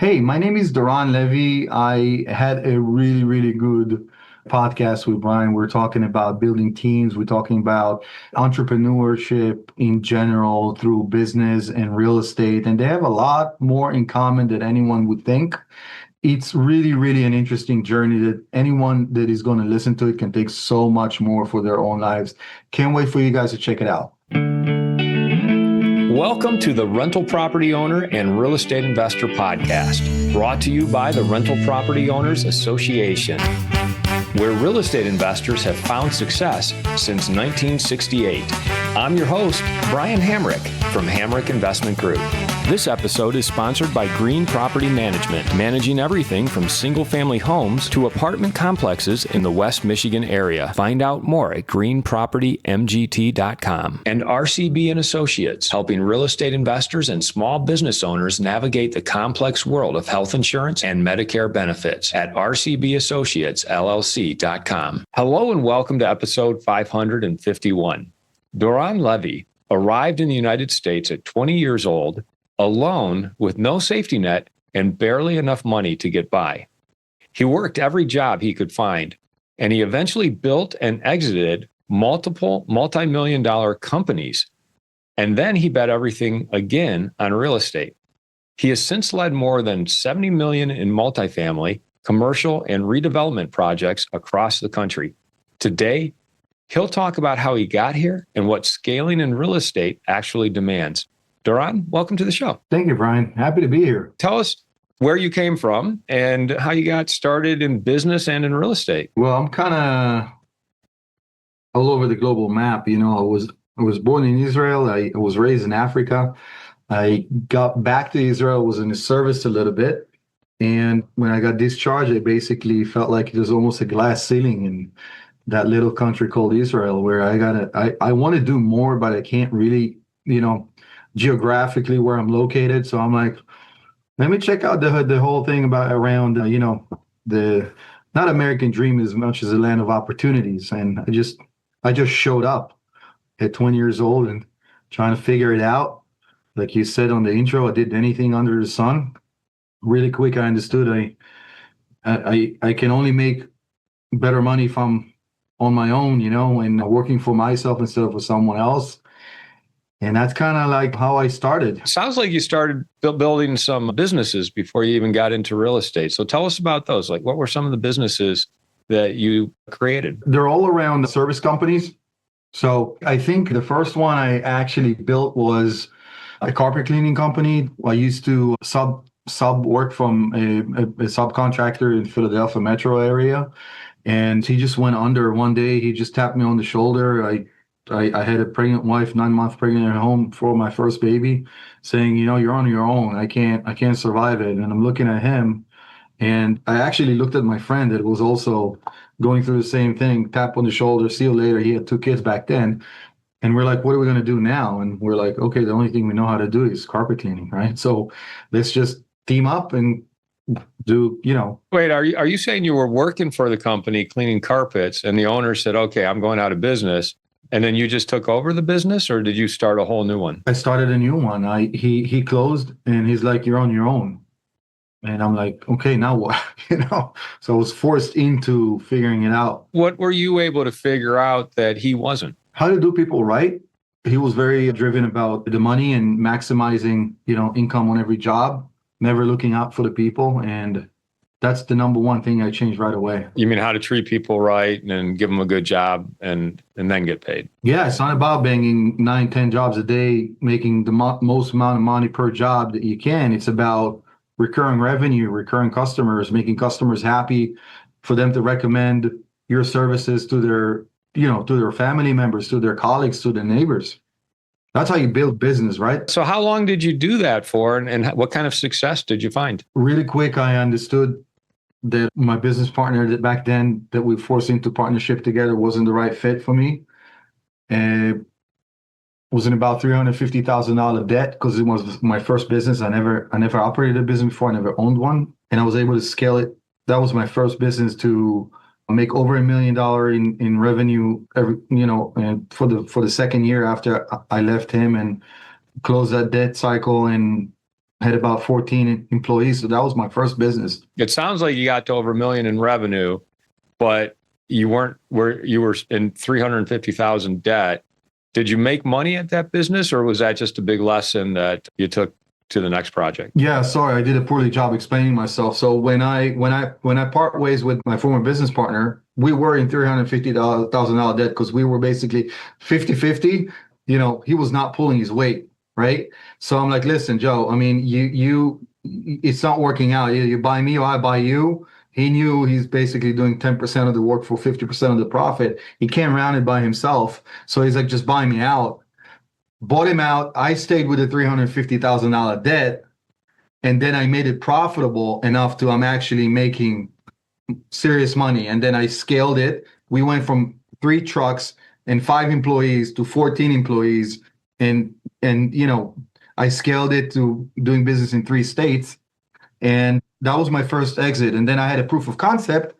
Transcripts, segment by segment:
Hey, my name is Doron Levi. I had a really good podcast with Brian. We're talking about building teams. We're talking about entrepreneurship in general through business and real estate. And they have a lot more in common than anyone would think. It's really an interesting journey that anyone that is going to listen to it can take so much more for their own lives. Can't wait for you guys to check it out. Welcome to the Rental Property Owner and Real Estate Investor Podcast, brought to you by the Rental Property Owners Association, where real estate investors have found success since 1968. I'm your host, Brian Hamrick from Hamrick Investment Group. This episode is sponsored by Green Property Management, managing everything from single-family homes to apartment complexes in the West Michigan area. Find out more at greenpropertymgt.com. And RCB and Associates, helping real estate investors and small business owners navigate the complex world of health insurance and Medicare benefits at rcbassociatesllc.com. Hello and welcome to episode 551. Doron Levi arrived in the United States at 20 years old, alone with no safety net and barely enough money to get by. He worked every job he could find, and he eventually built and exited multiple multi-million-dollar companies. And then he bet everything again on real estate. He has since led more than $70 million in multifamily, commercial, and redevelopment projects across the country. Today, he'll talk about how he got here and what scaling in real estate actually demands. Doron, welcome to the show. Thank you, Brian. Happy to be here. Tell us where you came from and how you got started in business and in real estate. Well, I'm kind of all over the global map. You know, I was born in Israel. I was raised in Africa. I got back to Israel, was in the service a little bit. And when I got discharged, I basically felt like it was almost a glass ceiling in that little country called Israel, where I want to do more, but I can't really, geographically where I'm located. So I'm like, let me check out the whole thing about around, the not American dream as much as a land of opportunities. And I just showed up at 20 years old and trying to figure it out. Like you said on the intro, I did anything under the sun. Really quick, I understood I can only make better money if I'm on my own, and working for myself instead of for someone else. And that's kind of like how I started. Sounds like you started building some businesses before you even got into real estate. So tell us about those. Like, what were some of the businesses that you created? They're all around service companies. So I think the first one I actually built was a carpet cleaning company. I used to sub work from a subcontractor in Philadelphia metro area. And he just went under one day. He just tapped me on the shoulder. I had a pregnant wife, 9 months pregnant at home for my first baby, saying, you're on your own. I can't survive it. And I'm looking at him, and I actually looked at my friend that was also going through the same thing, tap on the shoulder, see you later. He had 2 kids back then. And we're like, what are we going to do now? And we're like, okay, the only thing we know how to do is carpet cleaning, right? So let's just team up and do. Wait, are you saying you were working for the company cleaning carpets and the owner said, okay, I'm going out of business, and then you just took over the business, or did you start a whole new one? I started a new one. He closed, and he's like, you're on your own. And I'm like, okay, now what? So I was forced into figuring it out. What were you able to figure out that he wasn't? How to do people right. He was very driven about the money and maximizing, income on every job, never looking out for the people. And that's the number one thing I changed right away. You mean how to treat people right and give them a good job and then get paid? Yeah, it's not about banging 9, 10 jobs a day, making the most amount of money per job that you can. It's about recurring revenue, recurring customers, making customers happy, for them to recommend your services to their family members, to their colleagues, to their neighbors. That's how you build business, right? So how long did you do that for, and what kind of success did you find? Really quick, I understood that my business partner that back then that we forced into partnership together wasn't the right fit for me. And was in about $350,000 debt because it was my first business. I never operated a business before. I never owned one, and I was able to scale it. That was my first business to make over $1 million in revenue and for the second year after I left him, and close that debt cycle and I had about 14 employees. So that was my first business. It sounds like you got to over $1 million in revenue, but you were in 350,000 debt. Did you make money at that business, or was that just a big lesson that you took to the next project? Yeah, sorry, I did a poorly job explaining myself. So when I part ways with my former business partner, we were in $350,000 debt because we were basically 50-50. He was not pulling his weight, right? So I'm like, listen, Joe, I mean, it's not working out. Either you buy me or I buy you. He knew he's basically doing 10% of the work for 50% of the profit. He can't round it by himself. So he's like, just buy me out. Bought him out. I stayed with a $350,000 debt. And then I made it profitable enough to I'm actually making serious money. And then I scaled it. We went from 3 trucks and 5 employees to 14 employees. And I scaled it to doing business in 3 states. And that was my first exit. And then I had a proof of concept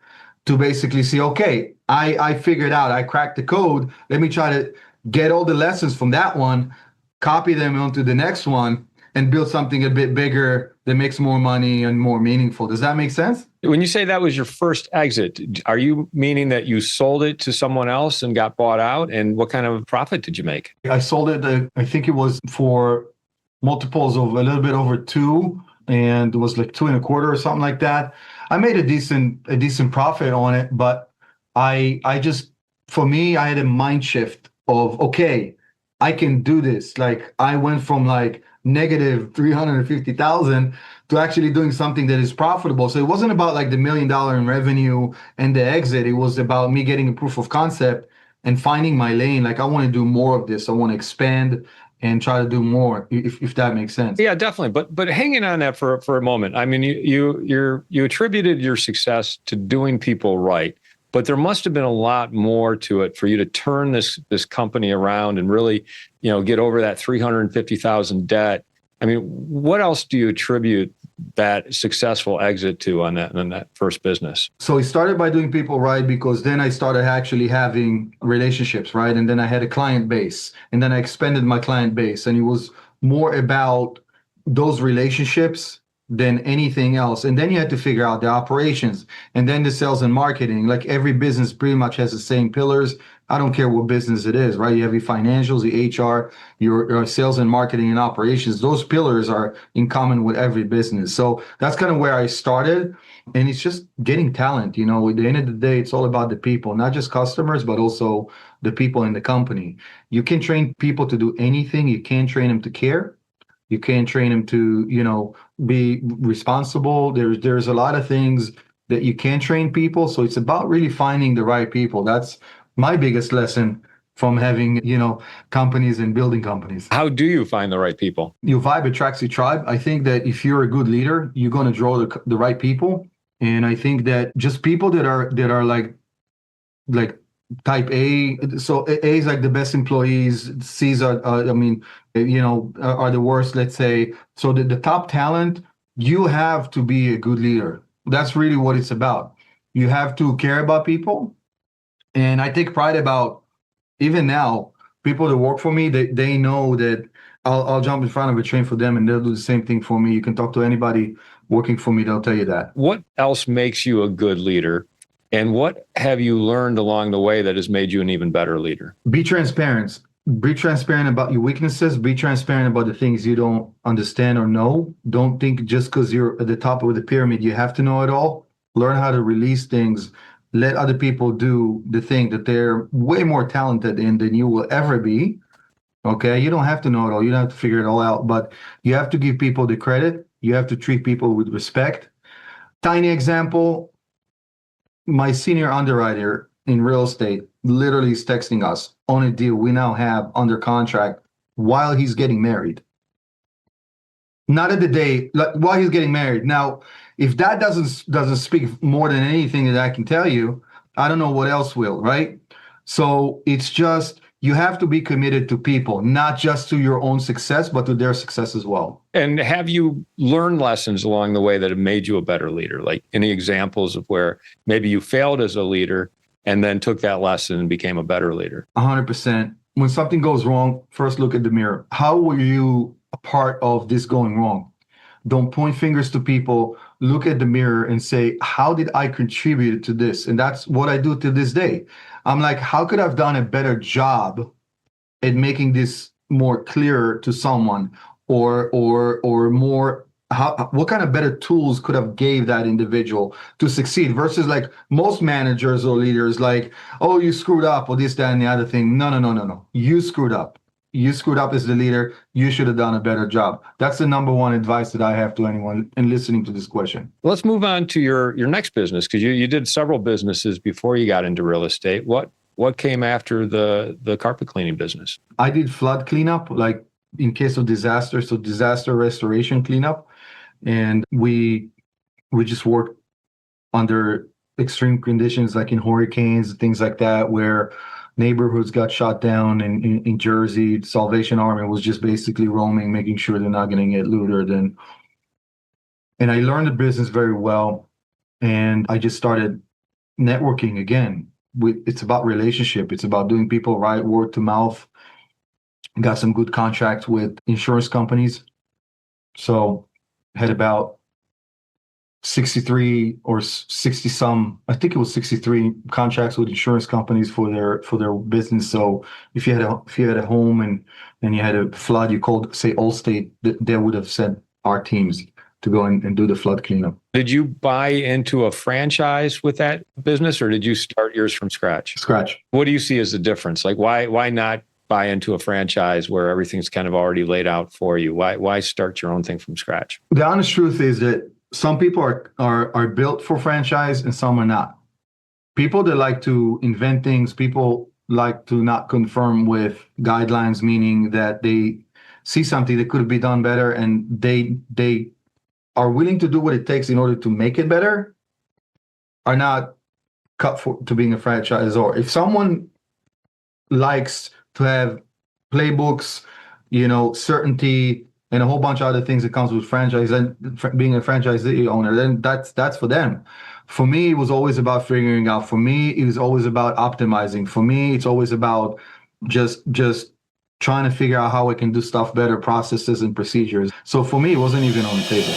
to basically see, okay, I figured out, I cracked the code. Let me try to get all the lessons from that one, copy them onto the next one, and build something a bit bigger that makes more money and more meaningful. Does that make sense? When you say that was your first exit, are you meaning that you sold it to someone else and got bought out? And what kind of profit did you make? I sold it, I think it was for multiples of a little bit over 2, and it was like 2.25 or something like that. I made a decent profit on it, but I just, for me, I had a mind shift of, okay, I can do this. Like I went from like negative 350,000 to actually doing something that is profitable. So it wasn't about like the $1 million in revenue and the exit. It was about me getting a proof of concept and finding my lane. Like I want to do more of this. I want to expand and try to do more, if that makes sense. Yeah, definitely. But hanging on that for a moment. I mean, you attributed your success to doing people right, but there must have been a lot more to it for you to turn this company around and really, get over that 350,000 debt. I mean, what else do you attribute that successful exit to on that first business? So it started by doing people right, because then I started actually having relationships, right? And then I had a client base, and then I expanded my client base, and it was more about those relationships than anything else. And then you had to figure out the operations and then the sales and marketing. Like every business pretty much has the same pillars. I don't care what business it is, right? You have your financials, your HR, your sales and marketing and operations. Those pillars are in common with every business. So that's kind of where I started. And it's just getting talent. At the end of the day, it's all about the people, not just customers, but also the people in the company. You can train people to do anything. You can't train them to care. You can't train them to, be responsible. There's a lot of things that you can't train people. So it's about really finding the right people. That's my biggest lesson from having, companies and building companies. How do you find the right people? Your vibe attracts your tribe. I think that if you're a good leader, you're going to draw the right people. And I think that just people that are like type A. So A is like the best employees. C's are the worst, let's say. So the top talent, you have to be a good leader. That's really what it's about. You have to care about people. And I take pride about, even now, people that work for me, they know that I'll jump in front of a train for them and they'll do the same thing for me. You can talk to anybody working for me, they'll tell you that. What else makes you a good leader? And what have you learned along the way that has made you an even better leader? Be transparent. Be transparent about your weaknesses. Be transparent about the things you don't understand or know. Don't think just because you're at the top of the pyramid, you have to know it all. Learn how to release things. Let other people do the thing that they're way more talented in than you will ever be. Okay? You don't have to know it all. You don't have to figure it all out. But you have to give people the credit. You have to treat people with respect. Tiny example. My senior underwriter in real estate literally is texting us on a deal we now have under contract while he's getting married. Not at the day, like while he's getting married. Now, if that doesn't speak more than anything that I can tell you, I don't know what else will, right? So it's just, you have to be committed to people, not just to your own success, but to their success as well. And have you learned lessons along the way that have made you a better leader? Like any examples of where maybe you failed as a leader and then took that lesson and became a better leader? 100%. When something goes wrong, first look at the mirror. How were you a part of this going wrong? Don't point fingers to people. Look at the mirror and say, how did I contribute to this? And that's what I do to this day. I'm like, how could I have done a better job at making this more clear to someone, or more, what kind of better tools could have gave that individual to succeed, versus like most managers or leaders, like, oh, you screwed up, or this, that, and the other thing. No, no, no, no, no. You screwed up. You screwed up as the leader. You should have done a better job. That's the number one advice that I have to anyone in listening to this question. Let's move on to your next business, because you did several businesses before you got into real estate. What came after the carpet cleaning business? I did flood cleanup, like in case of disaster, so disaster restoration cleanup. And we just worked under extreme conditions, like in hurricanes, things like that, where neighborhoods got shot down in Jersey. The Salvation Army was just basically roaming, making sure they're not going to get looted. And I learned the business very well. And I just started networking again. It's about relationship. It's about doing people right, word to mouth. Got some good contracts with insurance companies. So had about 63 or 60 some, I think it was 63 contracts with insurance companies for their business. So if you had a home and you had a flood, you called, say, Allstate, they would have sent our teams to go and do the flood cleanup. Did you buy into a franchise with that business, or did you start yours from scratch? Scratch. What do you see as the difference? Like, why not buy into a franchise where everything's kind of already laid out for you? Why start your own thing from scratch? The honest truth is that some people are built for franchise and some are not. People that like to invent things, people like to not conform with guidelines, meaning that they see something that could be done better and they are willing to do what it takes in order to make it better, are not cut to being a franchisor. If someone likes to have playbooks, certainty, and a whole bunch of other things that comes with franchise and being a franchisee owner, then that's for them. For me, it was always about figuring out. For me, it was always about optimizing. For me, it's always about just trying to figure out how I can do stuff better, processes and procedures. So for me, it wasn't even on the table.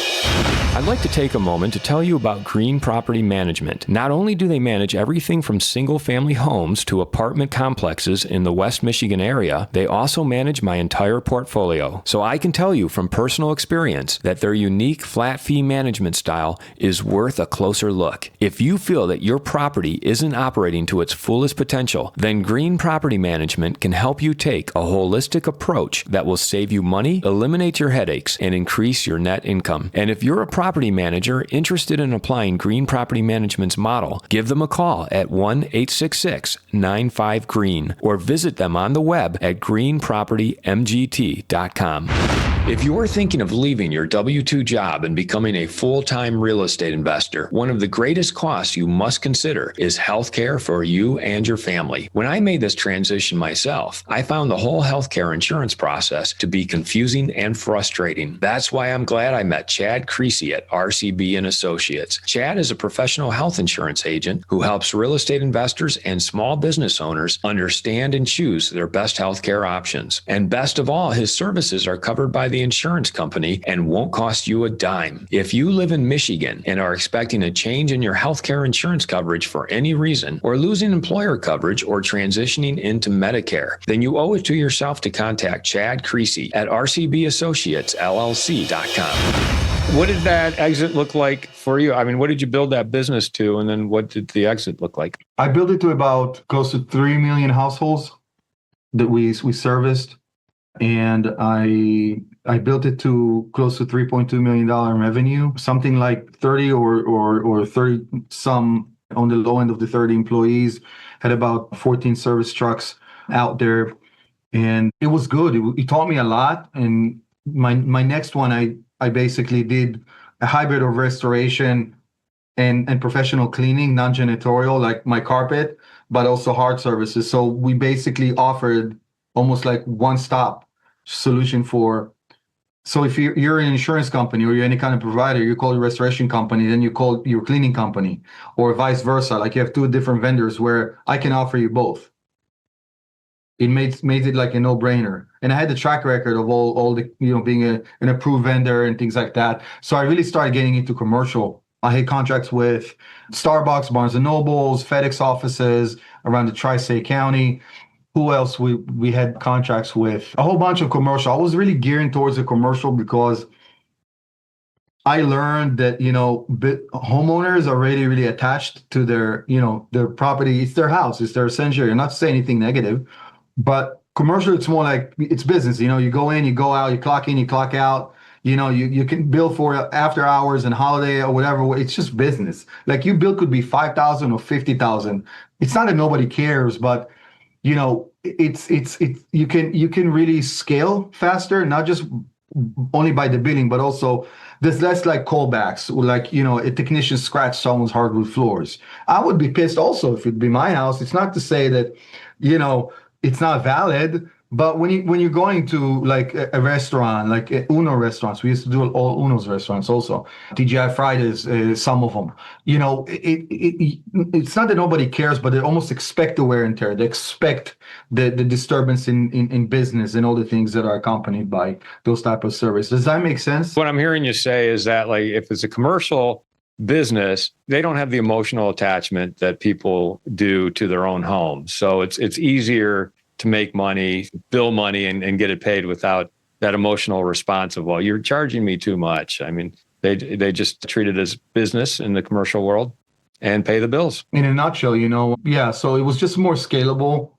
I'd like to take a moment to tell you about Green Property Management. Not only do they manage everything from single-family homes to apartment complexes in the West Michigan area, they also manage my entire portfolio. So I can tell you from personal experience that their unique flat fee management style is worth a closer look. If you feel that your property isn't operating to its fullest potential, then Green Property Management can help you take a holistic approach that will save you money, eliminate your headaches, and increase your net income. And if you're a property manager interested in applying Green Property Management's model, give them a call at 1-866-95-GREEN or visit them on the web at greenpropertymgt.com. If you're thinking of leaving your W-2 job and becoming a full-time real estate investor, one of the greatest costs you must consider is healthcare for you and your family. When I made this transition myself, I found the whole healthcare insurance process to be confusing and frustrating. That's why I'm glad I met Chad Creasy at RCB & Associates. Chad is a professional health insurance agent who helps real estate investors and small business owners understand and choose their best healthcare options. And best of all, his services are covered by the insurance company and won't cost you a dime. If you live in Michigan and are expecting a change in your healthcare insurance coverage for any reason, or losing employer coverage or transitioning into Medicare, then you owe it to yourself to contact Chad Creasy at rcbassociatesllc.com. What did that exit look like for you? I mean, what did you build that business to? And then what did the exit look like? I built it to about close to 3 million households that we serviced. And I built it to close to $3.2 million revenue, something like 30 or 30 some on the low end of the 30 employees, had about 14 service trucks out there. And it was good. It taught me a lot. And my next one, I basically did a hybrid of restoration and professional cleaning, non-janitorial, like my carpet, but also hard services. So we basically offered almost like one-stop solution for, so if you're an insurance company or you're any kind of provider, you call your restoration company, then you call your cleaning company, or vice versa. Like you have two different vendors where I can offer you both. It made it like a no-brainer. And I had the track record of all the, being an approved vendor and things like that. So I really started getting into commercial. I had contracts with Starbucks, Barnes and Nobles, FedEx offices around the Tri-State County. Who else? We had contracts with a whole bunch of commercial. I was really gearing towards the commercial because I learned that, homeowners are really, really attached to their property. It's their house. It's their sanctuary. Not to say anything negative, but commercial, it's more like it's business. You go in, you go out, you clock in, you clock out. You can bill for after hours and holiday or whatever. It's just business. Like your bill could be 5,000 or 50,000. It's not that nobody cares, but it's you can really scale faster, not just only by the billing, but also there's less like callbacks, like a technician scratched someone's hardwood floors. I would be pissed also if it'd be my house. It's not to say that it's not valid, but when you're going to like a restaurant, like Uno restaurants, we used to do all Uno's restaurants also, TGI Fridays, some of them, it's not that nobody cares, but they almost expect the wear and tear. They expect the disturbance in business and all the things that are accompanied by those type of services. Does that make sense? What I'm hearing you say is that, like, if it's a commercial business, they don't have the emotional attachment that people do to their own homes. So it's easier to make money, bill money, and get it paid without that emotional response of, well, you're charging me too much. I mean, they just treat it as business in the commercial world and pay the bills. In a nutshell, yeah. So it was just more scalable.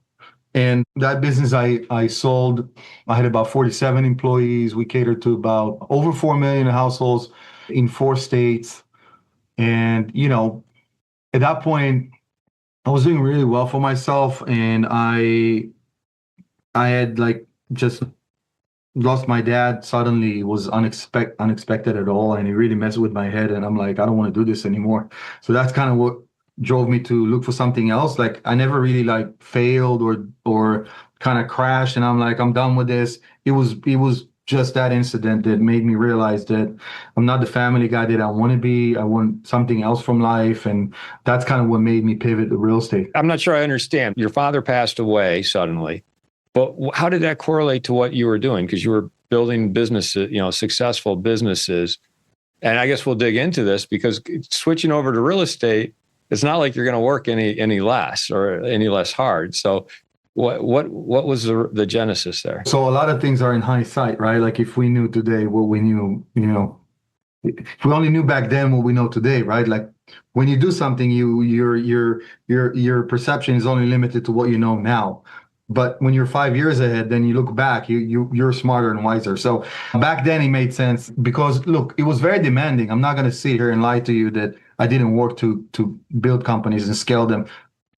And that business I sold, I had about 47 employees. We catered to about over 4 million households in 4 states. And, at that point, I was doing really well for myself. And I had like just lost my dad suddenly. It was unexpected at all. And it really messed with my head. And I'm like, I don't want to do this anymore. So that's kind of what drove me to look for something else. Like I never really like failed or kind of crashed. And I'm like, I'm done with this. It was just that incident that made me realize that I'm not the family guy that I want to be. I want something else from life. And that's kind of what made me pivot to real estate. I'm not sure I understand. Your father passed away suddenly. But how did that correlate to what you were doing? Because you were building businesses, successful businesses. And I guess we'll dig into this because switching over to real estate, it's not like you're going to work any less or any less hard. So what was the genesis there? So a lot of things are in hindsight, right? Like if we knew today what we knew, if we only knew back then what we know today, right? Like when you do something, your perception is only limited to what you know now. But when you're 5 years ahead, then you look back, you're smarter and wiser. So back then it made sense because look, it was very demanding. I'm not going to sit here and lie to you that I didn't work to build companies and scale them.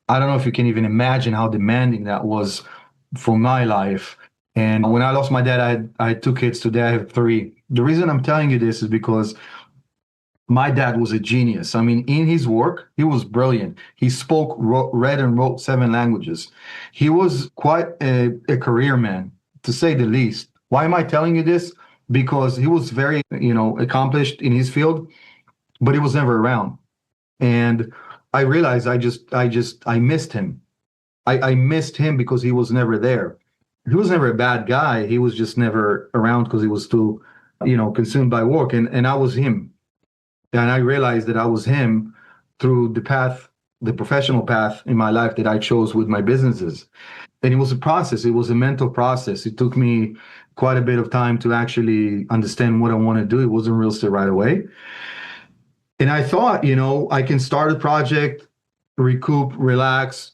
I don't know if you can even imagine how demanding that was for my life. And when I lost my dad, I had 2 kids. Today I have 3. The reason I'm telling you this is because my dad was a genius. I mean, in his work, he was brilliant. He spoke, read, and wrote 7 languages. He was quite a career man, to say the least. Why am I telling you this? Because he was very, accomplished in his field, but he was never around. And I realized I missed him. I missed him because he was never there. He was never a bad guy. He was just never around because he was too, consumed by work. And I was him. And I realized that I was him through the professional path in my life that I chose with my businesses. And it was a process. It was a mental process. It took me quite a bit of time to actually understand what I want to do. It wasn't real estate right away. And I thought, I can start a project, recoup, relax,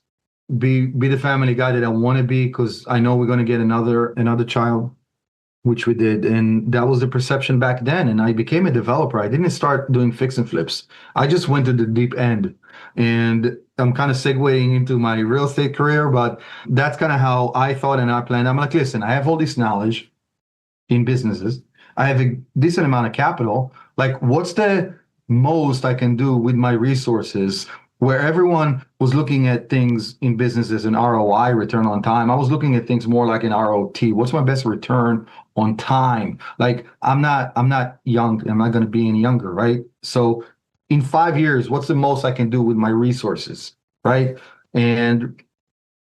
be the family guy that I want to be because I know we're going to get another child, which we did. And that was the perception back then. And I became a developer. I didn't start doing fix and flips. I just went to the deep end. And I'm kind of segueing into my real estate career, but that's kind of how I thought and I planned. I'm like, listen, I have all this knowledge in businesses. I have a decent amount of capital. Like, what's the most I can do with my resources? Where everyone was looking at things in businesses and ROI, return on time, I was looking at things more like an ROT. What's my best return on time? Like I'm not young. I'm not going to be any younger, right? So in 5 years, what's the most I can do with my resources, right? And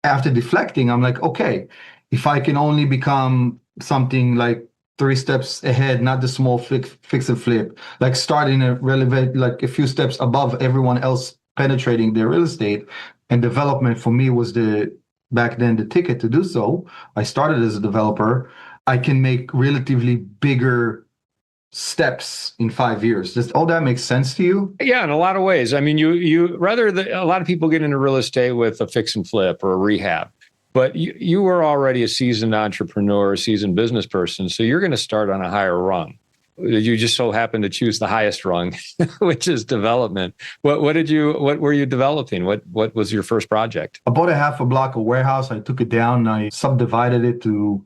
after deflecting, I'm like, okay, if I can only become something like 3 steps ahead, not the small fix and flip, like starting a relevant, like a few steps above everyone else penetrating their real estate, and development for me was back then the ticket to do so. I started as a developer. I can make relatively bigger steps in 5 years. Does all that make sense to you? Yeah, in a lot of ways. I mean, a lot of people get into real estate with a fix and flip or a rehab, but you were already a seasoned entrepreneur, a seasoned business person. So you're going to start on a higher rung. You just so happen to choose the highest rung, which is development. What were you developing? What was your first project? I bought a half a block of warehouse. I took it down. I subdivided it to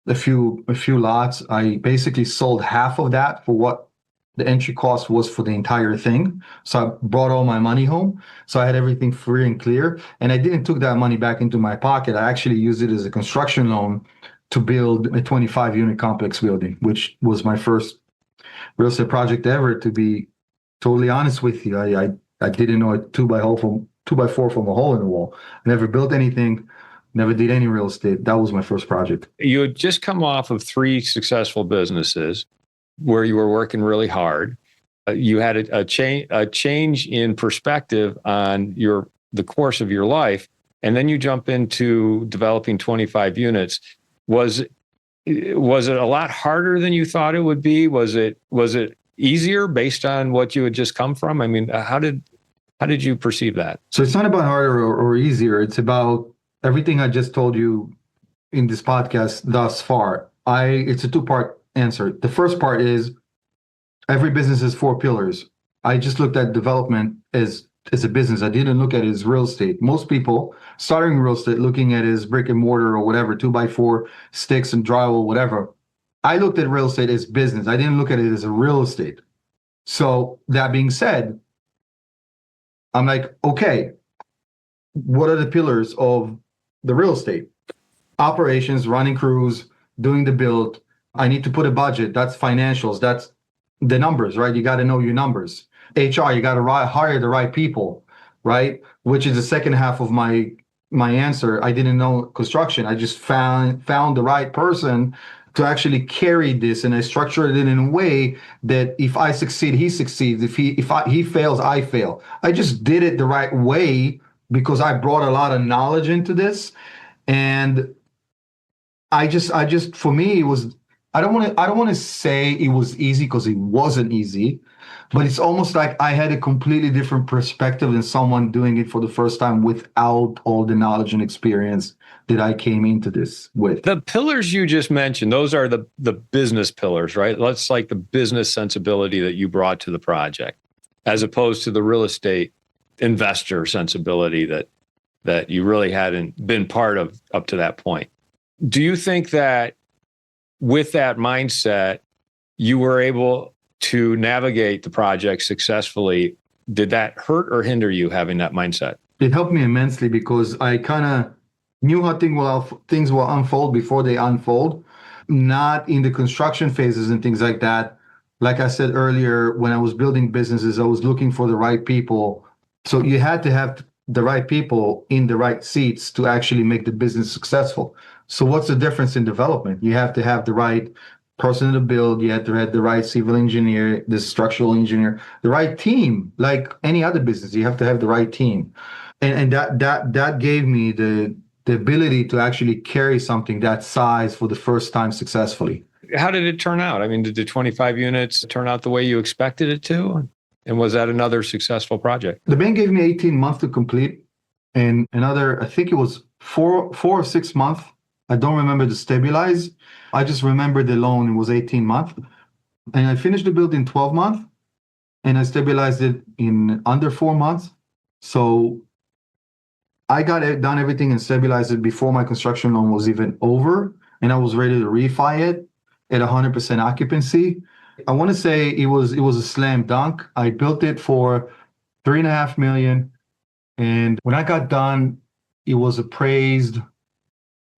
a few lots. I basically sold half of that for what the entry cost was for the entire thing. So I brought all my money home. So I had everything free and clear. And I didn't took that money back into my pocket. I actually used it as a construction loan to build a 25 unit complex building, which was my first real estate project ever, to be totally honest with you. I didn't know a two by four from a hole in the wall. I never built anything, never did any real estate. That was my first project. You had just come off of 3 successful businesses where you were working really hard. You had a change in perspective on the course of your life, and then you jump into developing 25 units. Was it a lot harder than you thought it would be? Was it easier based on what you had just come from? I mean, how did you perceive that? So it's not about harder or easier. It's about everything I just told you in this podcast thus far. It's a two-part answer. The first part is every business has 4 pillars. I just looked at development as a business. I didn't look at it as real estate. Most people starting real estate looking at it as brick and mortar or whatever, 2x4 sticks and drywall, whatever. I looked at real estate as business. I didn't look at it as a real estate. So that being said, I'm like, okay, what are the pillars of the real estate? Operations, running crews, doing the build. I need to put a budget. That's financials. That's the numbers, right? You got to know your numbers. HR, you got to hire the right people, right? Which is the second half of my answer. I didn't know construction. I just found the right person to actually carry this, and I structured it in a way that if I succeed, he succeeds. If he fails, I fail. I just did it the right way because I brought a lot of knowledge into this, and I just for me it was. I don't want to say it was easy because it wasn't easy, but it's almost like I had a completely different perspective than someone doing it for the first time without all the knowledge and experience that I came into this with. The pillars you just mentioned, those are the business pillars, right? That's like the business sensibility that you brought to the project, as opposed to the real estate investor sensibility that you really hadn't been part of up to that point. Do you think that with that mindset, you were able to navigate the project successfully? Did that hurt or hinder you having that mindset? It helped me immensely because I kind of knew how things will unfold before they unfold, not in the construction phases and things like that. Like I said earlier, when I was building businesses, I was looking for the right people. So you had to have the right people in the right seats to actually make the business successful. So what's the difference in development? You have to have the right person to build. You have to have the right civil engineer, the structural engineer, the right team. Like any other business, you have to have the right team, and that gave me the ability to actually carry something that size for the first time successfully. How did it turn out? I mean, did the 25 units turn out the way you expected it to? And was that another successful project? The bank gave me 18 months to complete, and another, I think it was four or 6 months. I don't remember to stabilize. I just remember the loan, it was 18 months. And I finished the build in 12 months, and I stabilized it in under 4 months. So I got it done everything and stabilized it before my construction loan was even over, and I was ready to refi it at 100% occupancy. I want to say it was a slam dunk. I built it for $3.5 million, and when I got done, it was appraised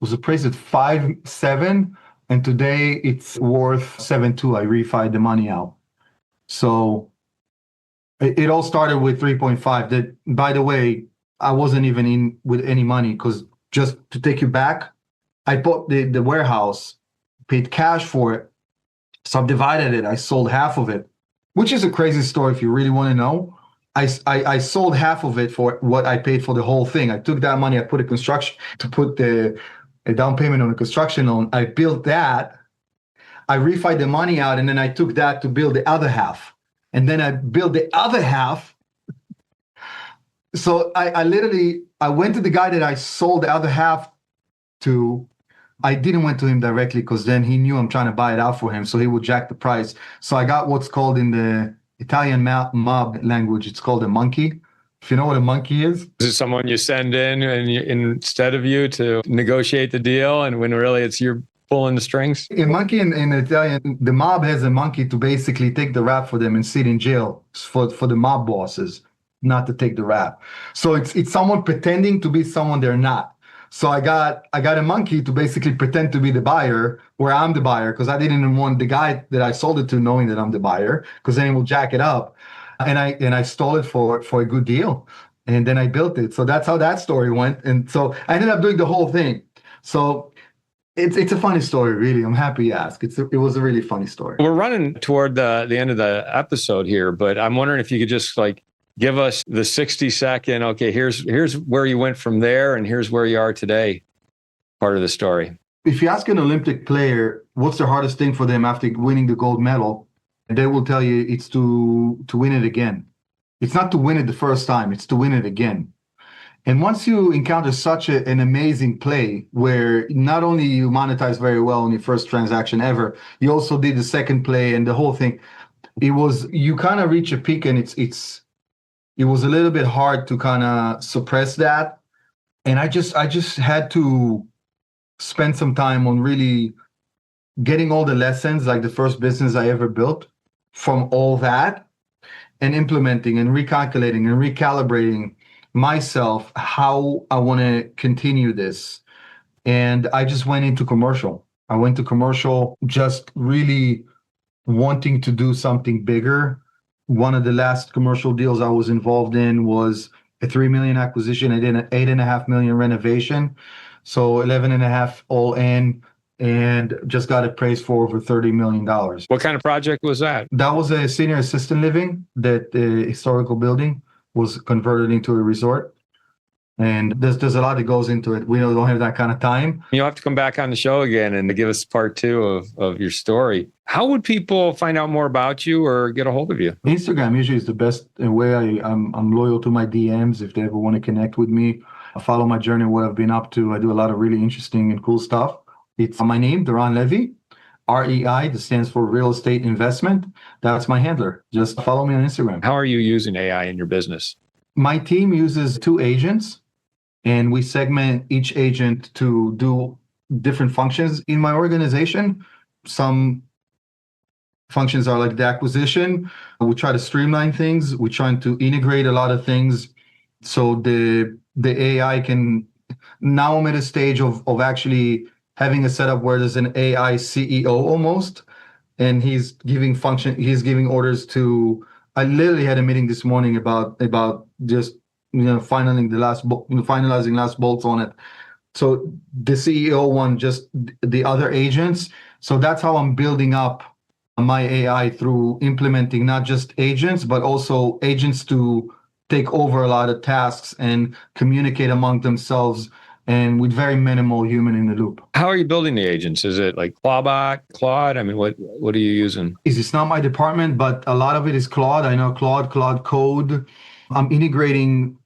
at 5.7, and today it's worth 7.2. I refied the money out. So it all started with 3.5. That, by the way, I wasn't even in with any money because just to take you back, I bought the warehouse, paid cash for it, subdivided it. I sold half of it, which is a crazy story if you really want to know. I sold half of it for what I paid for the whole thing. I took that money, I put a down payment on a construction loan. I built that. I refied the money out, and then I took that to build the other half. And then I built the other half. So I literally went to the guy that I sold the other half to. I didn't went to him directly because then he knew I'm trying to buy it out for him, so he would jack the price. So I got what's called in the Italian mob language, it's called a monkey. If you know what a monkey is. Is it someone you send in instead of you to negotiate the deal, and when really it's you're pulling the strings? A monkey in Italian, the mob has a monkey to basically take the rap for them and sit in jail for the mob bosses, not to take the rap. So it's someone pretending to be someone they're not. So I got a monkey to basically pretend to be the buyer, where I'm the buyer, because I didn't want the guy that I sold it to knowing that I'm the buyer, because then he will jack it up. And I stole it for a good deal, and then I built it. So that's how that story went. And so I ended up doing the whole thing. So it's a funny story, really. I'm happy you asked. It was a really funny story. We're running toward the end of the episode here, but I'm wondering if you could just give us the 60-second, okay, here's where you went from there and here's where you are today, part of the story. If you ask an Olympic player, what's the hardest thing for them after winning the gold medal, they will tell you it's to win it again. It's not to win it the first time, it's to win it again. And once you encounter such an amazing play where not only you monetize very well on your first transaction ever, you also did the second play and the whole thing, you kind of reach a peak, and it was a little bit hard to kind of suppress that. And I just had to spend some time on really getting all the lessons, like the first business I ever built, from all that, and implementing and recalculating and recalibrating myself how I want to continue this. And I just went into commercial. I went to commercial just really wanting to do something bigger. One of the last commercial deals I was involved in was a $3 million acquisition. I did an $8.5 million renovation. So 11.5 all in, and just got appraised for over $30 million. What kind of project was that? That was a senior assisted living that the historical building was converted into a resort. And there's a lot that goes into it. We don't have that kind of time. You'll have to come back on the show again and give us part 2 of your story. How would people find out more about you or get a hold of you? Instagram usually is the best way. I'm loyal to my DMs if they ever want to connect with me. I follow my journey, what I've been up to. I do a lot of really interesting and cool stuff. It's my name, Doron Levi, REI, that stands for Real Estate Investment. That's my handler. Just follow me on Instagram. How are you using AI in your business? My team uses 2 agents, and we segment each agent to do different functions in my organization. Some functions are like the acquisition. We try to streamline things. We're trying to integrate a lot of things so the AI can. Now I'm at a stage of actually having a setup where there's an AI CEO almost, and he's giving orders to. I literally had a meeting this morning about just finalizing last bolts on it. So the CEO one, just the other agents. So that's how I'm building up my AI, through implementing not just agents, but also agents to take over a lot of tasks and communicate among themselves, and with very minimal human in the loop. How are you building the agents? Is it like Claude? I mean, what are you using? It's not my department, but a lot of it is Claude. I know Claude Code. I'm integrating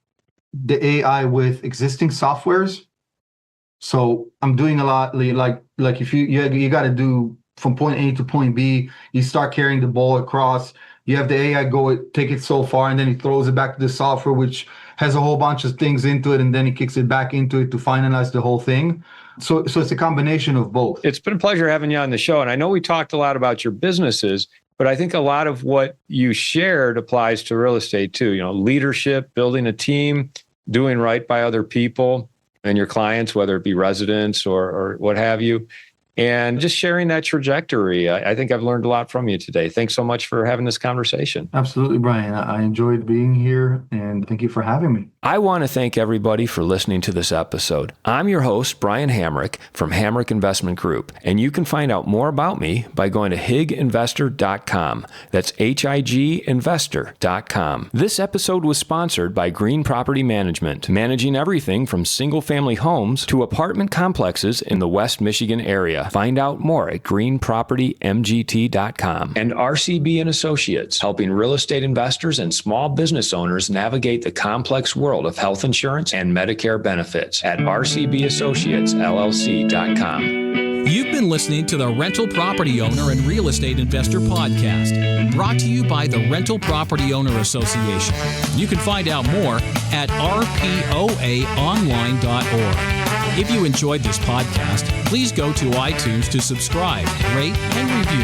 the AI with existing softwares. So I'm doing a lot like if you got to do from point A to point B, you start carrying the ball across. You have the AI take it so far, and then he throws it back to the software, which has a whole bunch of things into it, and then he kicks it back into it to finalize the whole thing. So it's a combination of both. It's been a pleasure having you on the show. And I know we talked a lot about your businesses, but I think a lot of what you shared applies to real estate too. Leadership, building a team, doing right by other people and your clients, whether it be residents or what have you. and just sharing that trajectory. I think I've learned a lot from you today. Thanks so much for having this conversation. Absolutely, Brian. I enjoyed being here, and thank you for having me. I want to thank everybody for listening to this episode. I'm your host, Brian Hamrick from Hamrick Investment Group, and you can find out more about me by going to higinvestor.com. That's higinvestor.com. This episode was sponsored by Green Property Management, managing everything from single-family homes to apartment complexes in the West Michigan area. Find out more at greenpropertymgt.com. And RCB and Associates, helping real estate investors and small business owners navigate the complex world of health insurance and Medicare benefits at rcbassociatesllc.com. You've been listening to the Rental Property Owner and Real Estate Investor Podcast, brought to you by the Rental Property Owner Association. You can find out more at rpoaonline.org. If you enjoyed this podcast, please go to iTunes to subscribe, rate, and review.